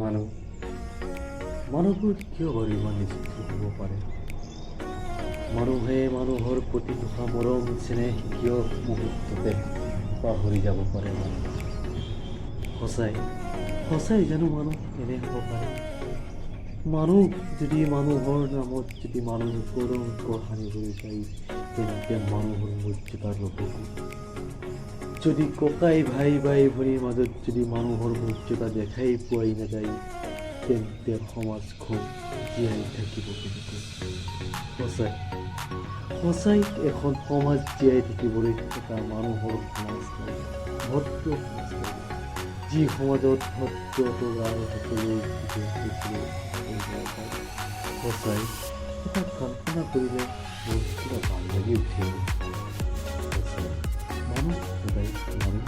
মানুহ মানুহবোৰ কিয় বাৰু ইমান নিষ্ঠুৰ হ'ব পাৰে? মানুহে মানুহৰ প্ৰতি থকা মৰম চেনেহ কিয় মুহূৰ্ততে পাহৰি যাব পাৰে? সঁচাই জানো মানুহ এনে হ'ব পাৰে? মানুহ যদি মানুহৰ নামত যদি মানুহ কলংক সানিবলৈ যায়, তেন্তে মানুহৰ মৰ্যাদা ৰ'ব কি? যদি ককাই ভাই ভনীৰ মাজত যদি মানুহৰ মৰ্যাদা দেখাই পোৱাই নাযায়, তেন্তে সমাজখন জীয়াই থাকিব কেনেকৈ? সঁচাই এখন সমাজ জীয়াই থাকিবলৈ এটা মানুহৰ সমাজ নাই, ভদ্ৰ সমাজ নাই। যি সমাজত ভদ্ৰতা সকলো সঁচাই এটা কল্পনা কৰিলে মোৰ কিবা ভাল লাগি উঠে। মানুহ সদায় মানুহ